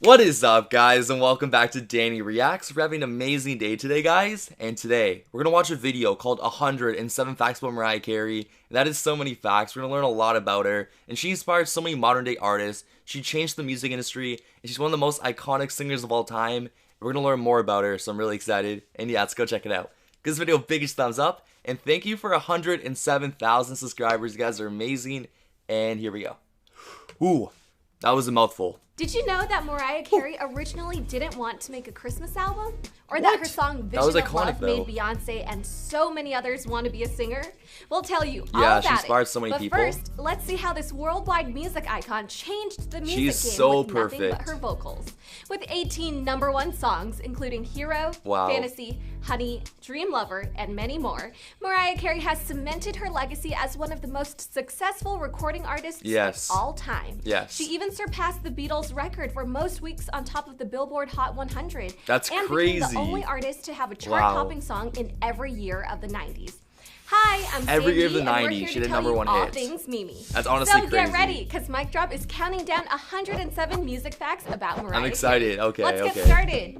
What is up, guys, and welcome back to Danny Reacts. We're having an amazing day today, guys, and today we're going to watch a video called 107 Facts About Mariah Carey. And that is so many facts. We're going to learn a lot about her, and she inspired so many modern-day artists. She changed the music industry, and she's one of the most iconic singers of all time. We're going to learn more about her, so I'm really excited, and yeah, let's go check it out. Give this video a biggest thumbs up, and thank you for 107,000 subscribers. You guys are amazing, and here we go. Ooh, that was a mouthful. Did you know that Mariah Carey originally didn't want to make a Christmas album? Or that her song Vision of Love made Beyonce and so many others want to be a singer? We'll tell you all about it. Yeah, she inspired so many people. But first, let's see how this worldwide music icon changed the music game so with nothing but her vocals. With 18 #1 songs, including Hero, Fantasy, Honey, Dream Lover, and many more, Mariah Carey has cemented her legacy as one of the most successful recording artists of all time. She even surpassed the Beatles' record for most weeks on top of the Billboard Hot 100. That's and crazy. Became the only artist to have a chart-topping song in every year of the 90s. Hi, I'm Every year of the Sandy, and 90s, we're here she to did tell you #1 all hits. things Mimi. That's honestly crazy. So get ready, because Mic Drop is counting down 107 music facts about Mariah Carey. I'm excited. Okay, Let's get started.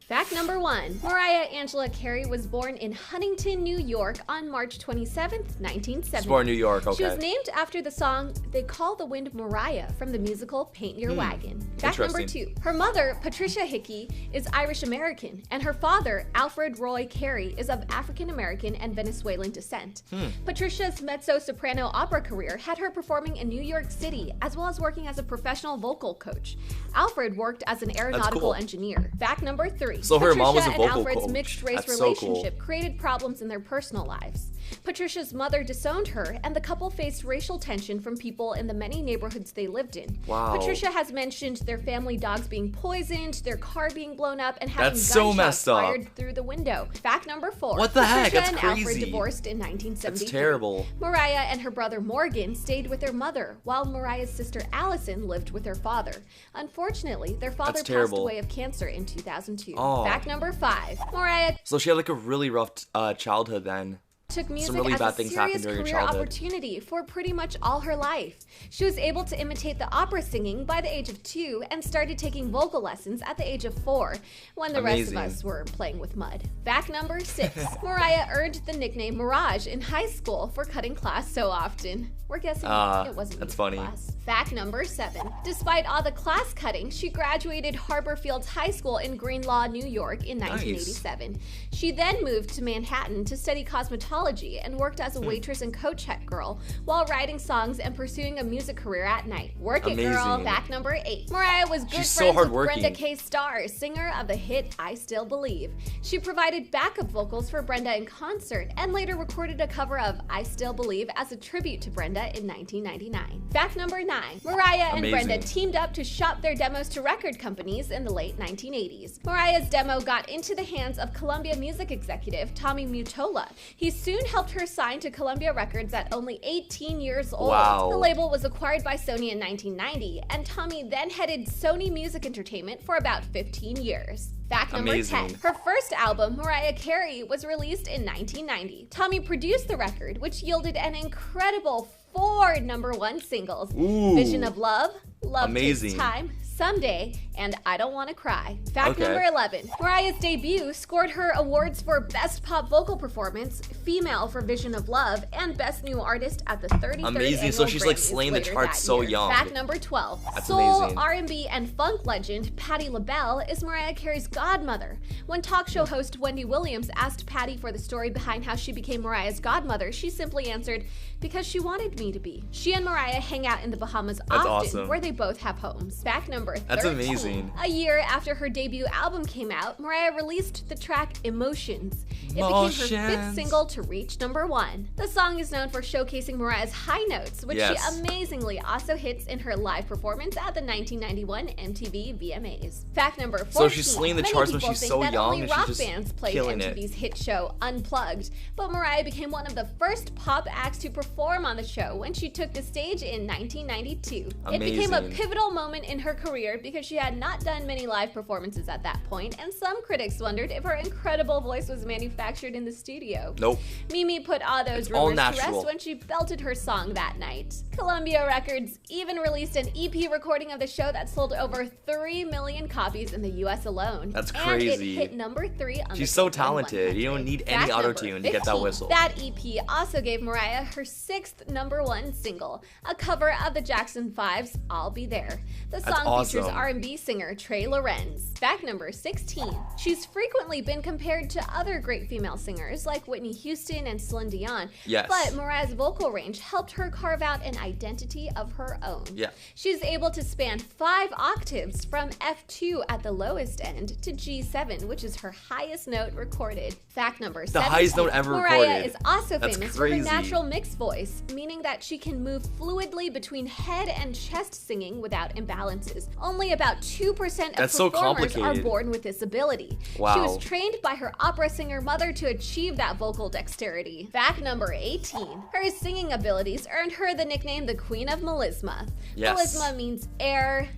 Fact number 1. Mariah Angela Carey was born in Huntington, New York on March 27th, 1970. Born in New York, okay. She was named after the song They Call the Wind Mariah from the musical Paint Your Wagon. Fact number 2. Her mother, Patricia Hickey, is Irish-American, and her father, Alfred Roy Carey, is of African-American and Venezuelan descent. Patricia's mezzo-soprano opera career had her performing in New York City, as well as working as a professional vocal coach. Alfred worked as an aeronautical engineer. Fact number 3. So her mom was a vocal and Alfred's coach. mixed-race relationship created problems in their personal lives. Patricia's mother disowned her, and the couple faced racial tension from people in the many neighborhoods they lived in. Patricia has mentioned their family dogs being poisoned, their car being blown up, and having gunshots fired through the window. Fact number 4. What the heck? That's Patricia and Alfred divorced in 1973. That's terrible. Mariah and her brother Morgan stayed with their mother, while Mariah's sister Allison lived with her father. Unfortunately, their father passed away of cancer in 2002. Fact number 5. Mariah. So she had like a really rough childhood then. Took music as a serious career opportunity for pretty much all her life. She was able to imitate the opera singing by the age of 2 and started taking vocal lessons at the age of 4, when the rest of us were playing with mud. Fact number 6. Mariah earned the nickname Mirage in high school for cutting class so often. We're guessing it wasn't that's funny. Class. Fact number 7. Despite all the class cutting, she graduated Harbor Fields High School in Greenlaw, New York in 1987. She then moved to Manhattan to study cosmetology and worked as a waitress and coat check girl while writing songs and pursuing a music career at night. Work it, girl. Fact number 8. Mariah was good friends with Brenda K. Starr, singer of the hit I Still Believe. She provided backup vocals for Brenda in concert and later recorded a cover of I Still Believe as a tribute to Brenda in 1999. Fact number 9. Mariah and Brenda teamed up to shop their demos to record companies in the late 1980s. Mariah's demo got into the hands of Columbia music executive Tommy Mottola. He soon helped her sign to Columbia Records at only 18 years old. The label was acquired by Sony in 1990, and Tommy then headed Sony Music Entertainment for about 15 years. Fact number 10. Her first album, Mariah Carey, was released in 1990. Tommy produced the record, which yielded an incredible 4 #1 singles. Vision of Love, Love Takes Time, Someday, and I Don't Wanna Cry. Fact number 11. Mariah's debut scored her awards for Best Pop Vocal Performance, Female for Vision of Love, and Best New Artist at the 33rd Annual So she's like Grammys slaying the charts so young. Fact number 12. Soul, R&B, and funk legend Patti LaBelle is Mariah Carey's godmother. When talk show host Wendy Williams asked Patti for the story behind how she became Mariah's godmother, she simply answered, "Because she wanted me to be." She and Mariah hang out in the Bahamas often, where they both have homes. Fact number 13. That's amazing. A year after her debut album came out, Mariah released the track Emotions. It became her 5th single to reach #1. The song is known for showcasing Mariah's high notes, which she amazingly also hits in her live performance at the 1991 MTV VMAs. Fact number 14. So she's slaying the charts when she's so young, and rock she's bands played MTV's hit show Unplugged, but Mariah became one of the first pop acts to perform on the show when she took the stage in 1992. It became a pivotal moment in her career career because she had not done many live performances at that point, and some critics wondered if her incredible voice was manufactured in the studio. Nope. Mimi put all those rumors to rest when she belted her song that night. Columbia Records even released an EP recording of the show that sold over 3 million copies in the US alone. That's crazy. And it hit number 3 on She's so talented. You don't need any auto-tune to get that whistle. That EP also gave Mariah her 6th #1 single, a cover of the Jackson 5's I'll Be There. The song features R&B singer Trey Lorenz. Fact number 16. She's frequently been compared to other great female singers like Whitney Houston and Celine Dion. Yes. But Mariah's vocal range helped her carve out an identity of her own. Yeah. She's able to span 5 octaves from F2 at the lowest end to G7, which is her highest note recorded. Fact number 17. The highest note ever recorded. Mariah is also famous for her crazy. natural mixed voice, meaning that she can move fluidly between head and chest singing without imbalances. Only about 2% of performers are born with this ability. Wow. She was trained by her opera singer mother to achieve that vocal dexterity. Fact number 18. Her singing abilities earned her the nickname the Queen of Melisma. Yes. Melisma means air,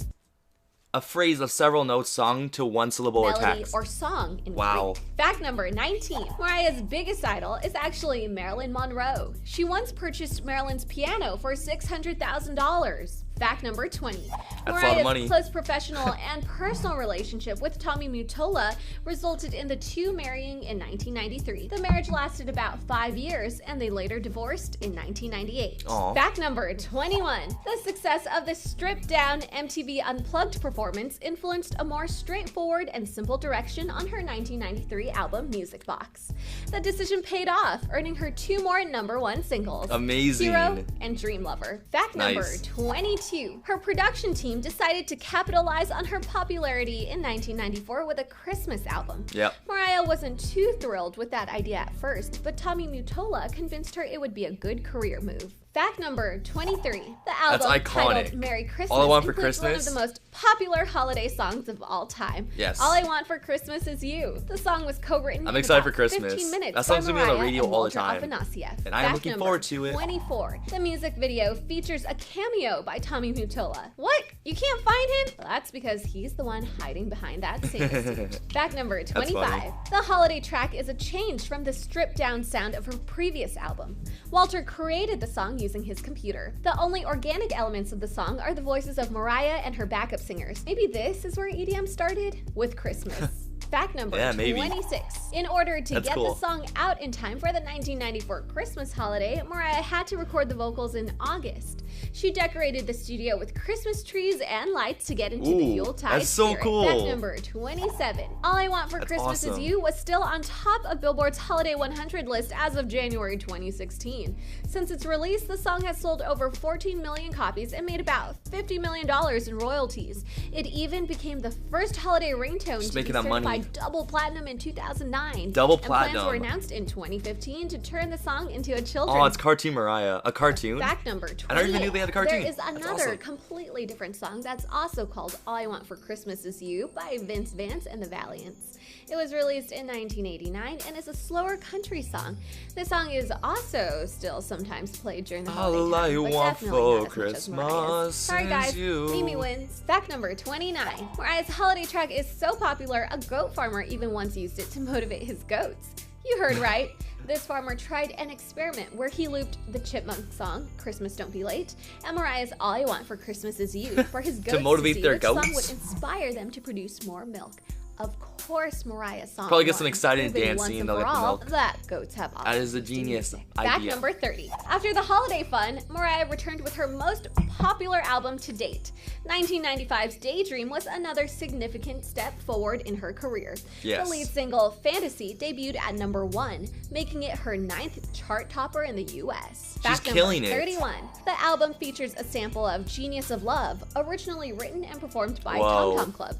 a phrase of several notes sung to one syllable or melody, text. or song in Wow. Greek. Fact number 19. Mariah's biggest idol is actually Marilyn Monroe. She once purchased Marilyn's piano for $600,000. Fact number 20. That's a lot of money. Mariah's close professional and personal relationship with Tommy Mottola resulted in the two marrying in 1993. The marriage lasted about 5 years, and they later divorced in 1998. Aww. Fact number 21. The success of the stripped-down MTV Unplugged performance influenced a more straightforward and simple direction on her 1993 album Music Box. The decision paid off, earning her 2 more #1 singles. Amazing. Hero and Dream Lover. Fact number 22. Her production team decided to capitalize on her popularity in 1994 with a Christmas album. Yep. Mariah wasn't too thrilled with that idea at first, but Tommy Mottola convinced her it would be a good career move. Fact number 23. The album titled Merry Christmas All I Want for includes Christmas. one of the most popular holiday songs of all time. Yes. All I Want for Christmas Is You. The song was co-written I'm in excited about for Christmas. 15 minutes That song's by gonna be on the Mariah radio and all the Walter time. Afanasieff. And I am Fact looking number forward to it. 24. The music video features a cameo by Tommy Mottola. What? You can't find him? Well, that's because he's the one hiding behind that Santa suit. Fact number 25. The holiday track is a change from the stripped-down sound of her previous album. Walter created the song using his computer. The only organic elements of the song are the voices of Mariah and her backup singers. Maybe this is where EDM started? With Christmas. Fact number 26. In order to get the song out in time for the 1994 Christmas holiday, Mariah had to record the vocals in August. She decorated the studio with Christmas trees and lights to get into the Yuletide spirit. Fact number 27. All I Want for Christmas Is You was still on top of Billboard's Holiday 100 list as of January 2016. Since its release, the song has sold over 14 million copies and made about $50 million in royalties. It even became the first holiday ringtone to be certified double platinum in 2009. Double platinum. And plans were announced in 2015 to turn the song into a children's. Oh, it's Cartoon Mariah. A cartoon? Fact number 20. I don't even knew they had a cartoon. There is another completely different song that's also called All I Want for Christmas Is You by Vince Vance and the Valiants. It was released in 1989 and is a slower country song. This song is also still sometimes played during the holiday time, All I but want definitely for not as Christmas much as Mariah's. Sorry guys, you. Mimi wins. Fact number 29. Mariah's holiday track is so popular, a goat farmer even once used it to motivate his goats. You heard right. This farmer tried an experiment where he looped the Chipmunk song, Christmas Don't Be Late, and Mariah's All I Want for Christmas Is You for his goats to motivate their goats? Which song would inspire them to produce more milk. Of course, Mariah's song probably gets them excited and dancing and they'll get the milk. That goats have That is a genius idea. Fact number 30. After the holiday fun, Mariah returned with her most popular album to date. 1995's Daydream was another significant step forward in her career. Yes. The lead single, Fantasy, debuted at #1, making it her 9th chart topper in the US. She's killing it. 31. The album features a sample of Genius of Love, originally written and performed by Tom Tom Club.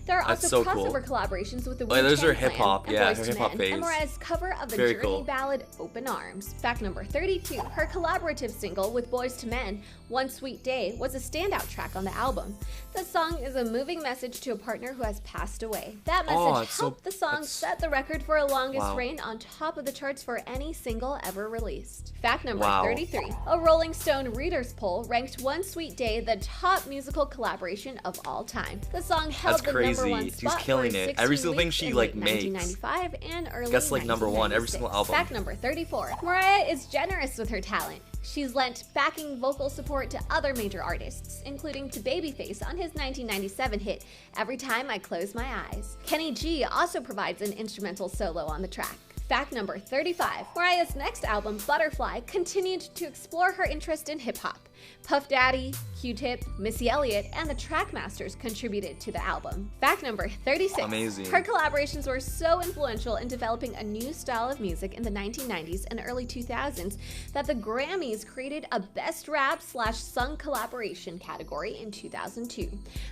There are That's also so cool. crossover collaborations with the Oh, yeah, those are Wu-Tang hip-hop, Clan yeah, and her Boyz II hip-hop Men, phase. and Mariah's cover of the Very Journey cool. ballad Open Arms. Fact number 32, her collaborative single with Boyz II Men, One Sweet Day, was a standout track on the album. The song is a moving message to a partner who has passed away. That message helped the song set the record for a longest reign on top of the charts for any single ever released. Fact number 33, a Rolling Stone readers poll ranked One Sweet Day the top musical collaboration of all time. The song held the number one spot She's killing for it. 16 Every single thing weeks she in like late makes 1995 and early gets like number one every 1996. single album. Fact number 34, Mariah is generous with her talent. She's lent backing vocal support to other major artists, including to Babyface on his 1997 hit, Every Time I Close My Eyes. Kenny G also provides an instrumental solo on the track. Fact number 35, Mariah's next album, Butterfly, continued to explore her interest in hip-hop. Puff Daddy, Q-Tip, Missy Elliott, and the Trackmasters contributed to the album. Fact number 36. Amazing. Her collaborations were so influential in developing a new style of music in the 1990s and early 2000s that the Grammys created a Best Rap/Sung Collaboration category in 2002.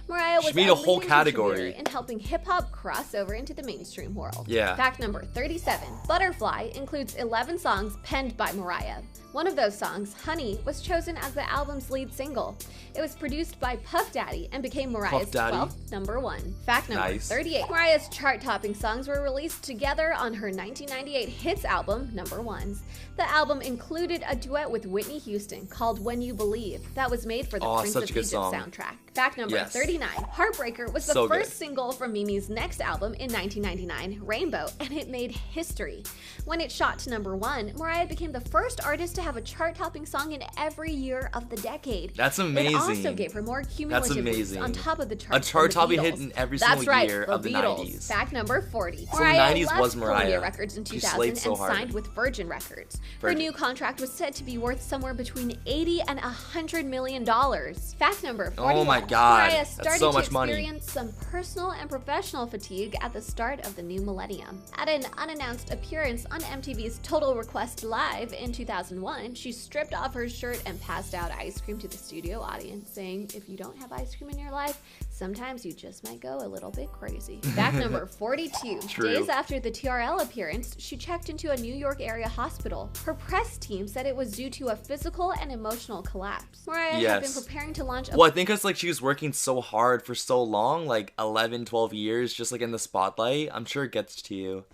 Mariah was made a whole leading category contributor in helping hip-hop cross over into the mainstream world. Yeah. Fact number 37. Butterfly includes 11 songs penned by Mariah. One of those songs, Honey, was chosen as the album's lead single. It was produced by Puff Daddy and became Mariah's 12th number one. Fact number 38. Mariah's chart-topping songs were released together on her 1998 hits album, Number Ones. The album included a duet with Whitney Houston called When You Believe that was made for the Prince of Egypt soundtrack. Fact number 39. Heartbreaker was the first single from Mimi's next album in 1999, Rainbow, and it made history. When it shot to number one, Mariah became the first artist to have a chart-topping song in every year of the decade. That's amazing. It also gave her more cumulative weeks on top of the charts. A chart-topping hit in every single year of the 90s. Fact number 40. So Mariah the 90s left was Mariah. Columbia Records in 2000 so and signed with Virgin Records. Her new contract was said to be worth somewhere between $80 and $100 million. Fact number 41. Oh my God, Mariah started so much to money. experience some personal and professional fatigue at the start of the new millennium. At an unannounced appearance on MTV's Total Request Live in 2001, she stripped off her shirt and passed out ice cream to the studio audience, saying, if you don't have ice cream in your life, sometimes you just might go a little bit crazy. Fact number 42. Days after the TRL appearance, she checked into a New York area hospital. Her press team said it was due to a physical and emotional collapse. Mariah had been preparing to launch Well, I think it's like she was working so hard for so long, like 11, 12 years, just like in the spotlight. I'm sure it gets to you.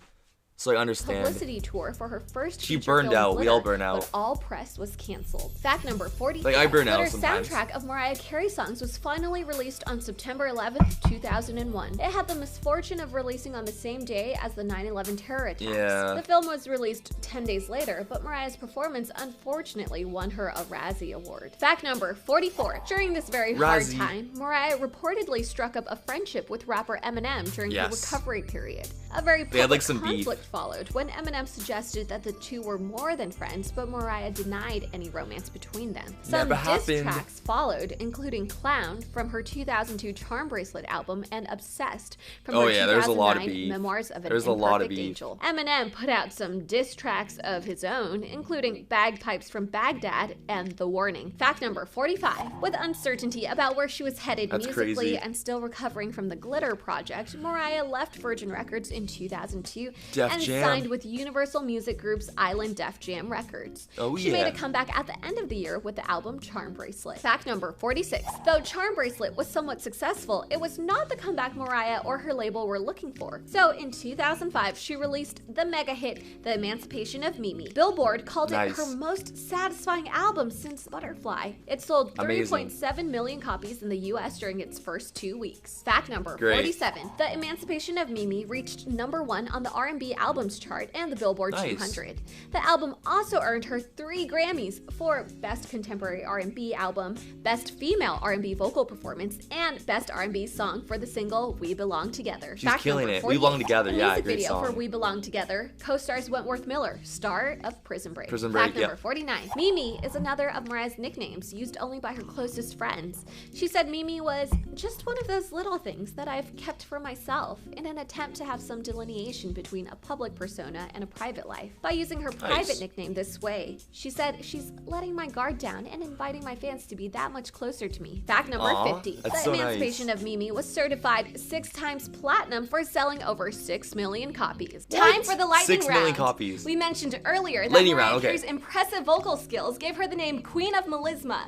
So I understand. Publicity tour for her first She feature burned film, out. We Glitter, all burn out. But all press was canceled. Fact number 43. Like I burn out Glitter's sometimes. soundtrack of Mariah Carey songs was finally released on September 11th, 2001. It had the misfortune of releasing on the same day as the 9/11 terror attacks. Yeah. The film was released 10 days later, but Mariah's performance unfortunately won her a Razzie Award. Fact number 44. During this very hard time, Mariah reportedly struck up a friendship with rapper Eminem during her recovery period. A very public conflict followed when Eminem suggested that the two were more than friends, but Mariah denied any romance between them. Some diss tracks followed, including Clown from her 2002 Charm Bracelet album and Obsessed from her 2009 Memoirs of an Imperfect Angel. Eminem put out some diss tracks of his own, including Bagpipes from Baghdad and The Warning. Fact number 45. With uncertainty about where she was headed musically and still recovering from the Glitter project, Mariah left Virgin Records in 2002 and signed with Universal Music Group's Island Def Jam Records. She made a comeback at the end of the year with the album Charm Bracelet. Fact number 46. Though Charm Bracelet was somewhat successful, it was not the comeback Mariah or her label were looking for. So in 2005, she released the mega hit, The Emancipation of Mimi. Billboard called it her most satisfying album since Butterfly. It sold 3.7 million copies in the US during its first 2 weeks. Fact number 47. The Emancipation of Mimi reached number one on the R&B albums chart and the Billboard 200. The album also earned her 3 Grammys for Best Contemporary R&B Album, Best Female R&B Vocal Performance, and Best R&B Song for the single We Belong Together. She's killing it. We Belong Together, yeah, great video song. for We Belong Together co-stars Wentworth Miller, star of Prison Break. Fact number 49. Mimi is another of Mariah's nicknames, used only by her closest friends. She said Mimi was just one of those little things that I've kept for myself in an attempt to have some delineation between a public persona and a private life. By using her private nickname this way, she said, "She's letting my guard down and inviting my fans to be that much closer to me." Fact number 50. The Emancipation of Mimi was certified 6 times platinum for selling over 6 million copies. Time for the lightning round. 6 million copies. We mentioned earlier that Mariah Carey's impressive vocal skills gave her the name Queen of Melisma.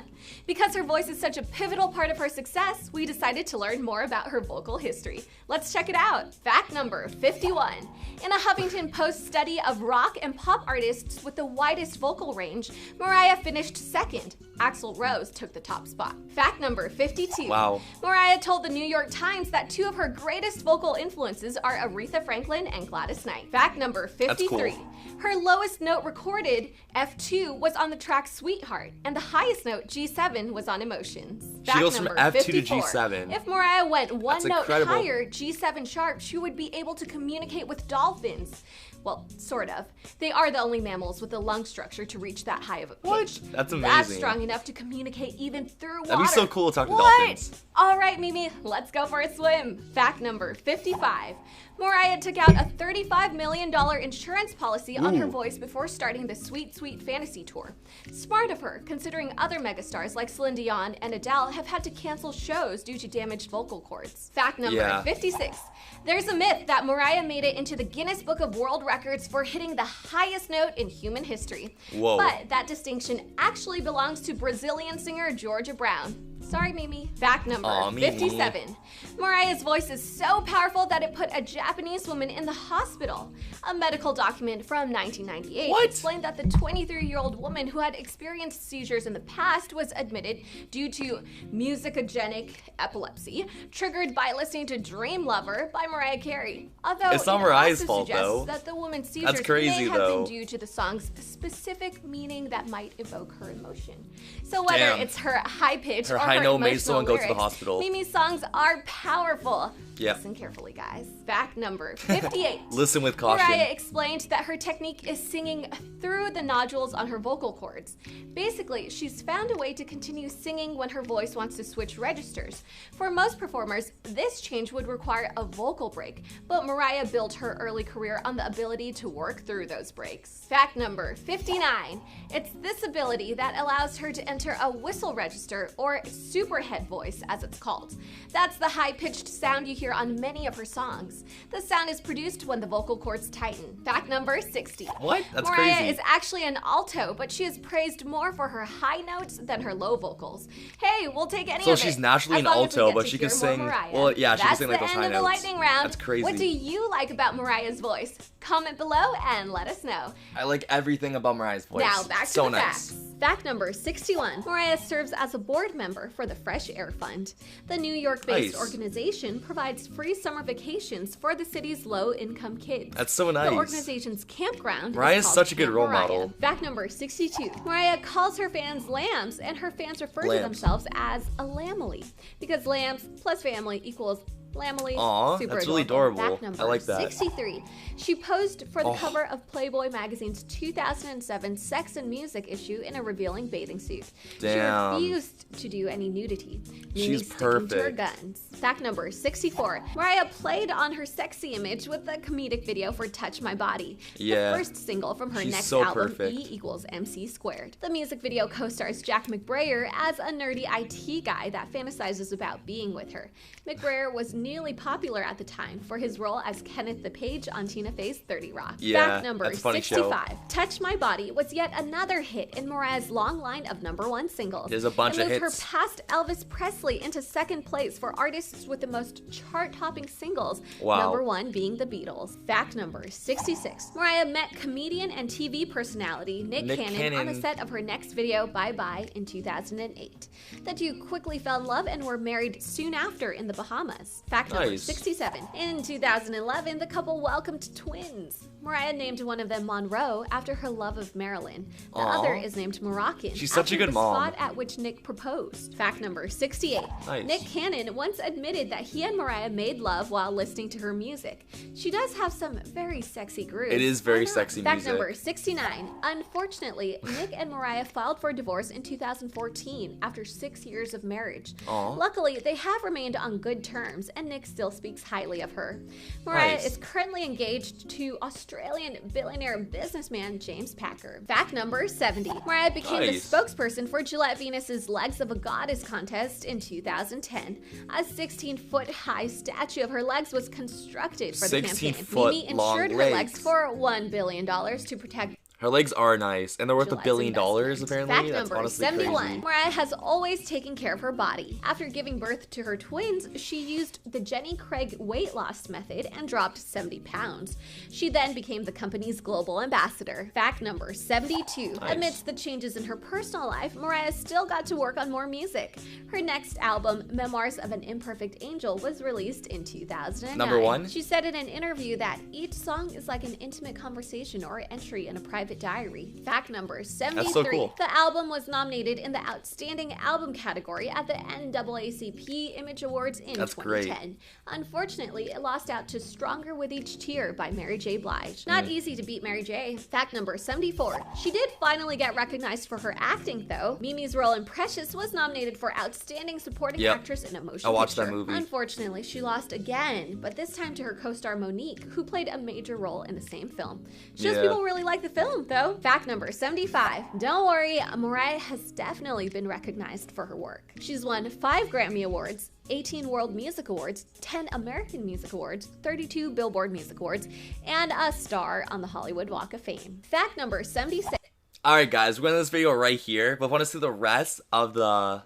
Because her voice is such a pivotal part of her success, we decided to learn more about her vocal history. Let's check it out. Fact number 51. In a Huffington Post study of rock and pop artists with the widest vocal range, Mariah finished second. Axl Rose took the top spot. Fact number 52. Wow. Mariah told the New York Times that 2 of her greatest vocal influences are Aretha Franklin and Gladys Knight. Fact number 53. That's cool. Her lowest note recorded, F2, was on the track Sweetheart, and the highest note, G7, was on Emotions. She goes from F2 54. to G7. If Mariah went one note incredible. higher, G7 sharp, she would be able to communicate with dolphins. Well, sort of. They are the only mammals with the lung structure to reach that high of a pitch. What? That's amazing. That's strong enough to communicate even through water. That'd be so cool to talk to What? dolphins. All right, Mimi, let's go for a swim. Fact number 55. Mariah took out a $35 million insurance policy on her voice before starting the Sweet Sweet Fantasy Tour. Smart of her, considering other megastars like Celine Dion and Adele have had to cancel shows due to damaged vocal cords. Fact number 56. There's a myth that Mariah made it into the Guinness Book of World Records for hitting the highest note in human history. Whoa. But that distinction actually belongs to Brazilian singer Georgia Brown. Sorry, Mimi. Fact number 57. Mariah's voice is so powerful that it put a Japanese woman in the hospital. A medical document from 1998 explained that the 23-year-old woman who had experienced seizures in the past was admitted due to musicogenic epilepsy, triggered by listening to Dream Lover by Mariah Carey. Although it's not Mariah's fault, though. That the woman's seizures That's crazy, may have though. been due to the song's specific meaning that might evoke her emotion. So whether it's her high pitch or her note made someone emotional go to the lyrics, hospital. Mimi's songs are powerful. Yeah. Listen carefully, guys. Fact number 58. Listen with caution. Mariah explained that her technique is singing through the nodules on her vocal cords. Basically, she's found a way to continue singing when her voice wants to switch registers. For most performers, this change would require a vocal break, but Mariah built her early career on the ability to work through those breaks. Fact number 59. It's this ability that allows her to enter a whistle register, or superhead voice as it's called. That's the high-pitched sound you hear on many of her songs. The sound is produced when the vocal cords tighten. Fact number 60. What? That's Mariah crazy. is actually an alto, but she is praised more for her high notes than her low vocals. Hey, we'll take any of it. So she's naturally as an long as we alto, get but to she can hear more sing. Mariah. Well, yeah, she can That's sing like the those end high of the notes. lightning round. That's crazy. What do you like about Mariah's voice? Comment below and let us know. I like everything about Mariah's voice. Now back to so the nice. facts. Fact number 61. Mariah serves as a board member for the Fresh Air Fund. The New York-based organization provides free summer vacations for the city's low-income kids. That's so nice. The organization's campground Mariah's is called such a good Camp role Mariah. model. Fact number 62. Mariah calls her fans lambs, and her fans refer to themselves as a lamely, because lambs plus family equals Lamely. Aw, super that's really adorable. adorable. Fact number I like that. 63. She posed for the cover of Playboy magazine's 2007 Sex and Music issue in a revealing bathing suit. Damn. She refused to do any nudity. She's sticking to her perfect. guns. Fact number 64. Mariah played on her sexy image with a comedic video for Touch My Body, Yeah. the first single from her She's next so album, perfect. E=MC². The music video co-stars Jack McBrayer as a nerdy IT guy that fantasizes about being with her. McBrayer was newly popular at the time for his role as Kenneth the Page on Tina Fey's 30 Rock. Yeah, Fact number that's a funny 65. show. Touch My Body was yet another hit in Mariah's long line of #1 singles. There's a bunch it of moved hits. her past Elvis Presley into second place for artists with the most chart-topping singles, Wow. #1 being the Beatles. Fact number 66. Mariah met comedian and TV personality Nick Cannon on the set of her next video, Bye Bye, in 2008. The two quickly fell in love and were married soon after in the Bahamas. Fact number Nice. 67. In 2011, the couple welcomed twins. Mariah named one of them Monroe after her love of Marilyn. The Aw. other is named Moroccan. She's such a after good the mom. spot at which Nick proposed. Fact number 68. Nice. Nick Cannon once admitted that he and Mariah made love while listening to her music. She does have some very sexy grooves. It is very Why not? sexy Fact music. number 69. Unfortunately, Nick and Mariah filed for divorce in 2014 after 6 years of marriage. Aw. Luckily, they have remained on good terms, and Nick still speaks highly of her. Mariah is currently engaged to Australian billionaire businessman James Packer. Fact number 70. Mariah became the spokesperson for Gillette Venus's Legs of a Goddess contest in 2010. A 16-foot high statue of her legs was constructed for the campaign. Mimi insured her legs for $1 billion to protect. Her legs are nice, and they're worth $1 billion apparently. Fact That's number honestly 71. crazy. Mariah has always taken care of her body. After giving birth to her twins, she used the Jenny Craig weight loss method and dropped 70 pounds. She then became the company's global ambassador. Fact number 72. Nice. Amidst the changes in her personal life, Mariah still got to work on more music. Her next album, Memoirs of an Imperfect Angel, was released in 2009. Number 1. She said in an interview that each song is like an intimate conversation or entry in a private diary. Fact number 73. That's so cool. The album was nominated in the Outstanding Album category at the NAACP Image Awards in 2010. Unfortunately, it lost out to Stronger with Each Tear by Mary J. Blige. Not easy to beat Mary J. Fact number 74. She did finally get recognized for her acting, though. Mimi's role in Precious was nominated for Outstanding Supporting Actress in a Motion Picture. I watched that movie. Unfortunately, she lost again, but this time to her co-star Monique, who played a major role in the same film. Shows people really like the film, though. Fact number 75. Don't worry, Mariah has definitely been recognized for her work. She's won 5 Grammy Awards, 18 World Music Awards, 10 American Music Awards, 32 Billboard Music Awards, and a star on the Hollywood Walk of Fame. Fact number 76. Alright guys, we're going to end this video right here, but if you want to see the rest of the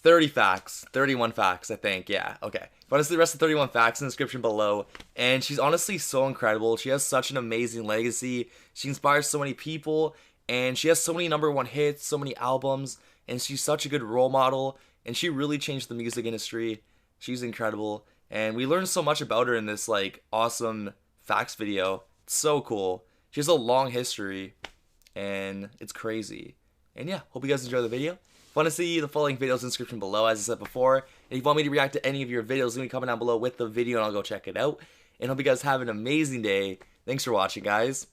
31 facts, I think, yeah, okay. If you want to see the rest of the 31 facts in the description below, and she's honestly so incredible. She has such an amazing legacy. She inspires so many people, and she has so many #1 hits, so many albums, and she's such a good role model, and she really changed the music industry. She's incredible, and we learned so much about her in this, like, awesome facts video. It's so cool. She has a long history, and it's crazy. And yeah, hope you guys enjoy the video. If you want to see the following videos in the description below, as I said before, and if you want me to react to any of your videos, leave me a comment down below with the video and I'll go check it out. And hope you guys have an amazing day. Thanks for watching, guys.